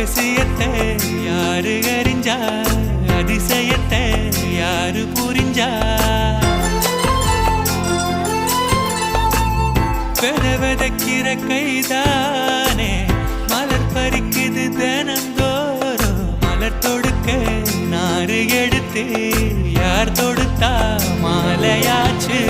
ரகசியத்தை யாரு அறிஞ்சா, அதிசயத்தை யாரு புரிஞ்சா? வெதக்கிற கைதானே மலர் பறிக்குது தினந்தோறும். மலர் தொடுக்க நாறு எடுத்து யார் தொடுத்தா மாலையாச்சு.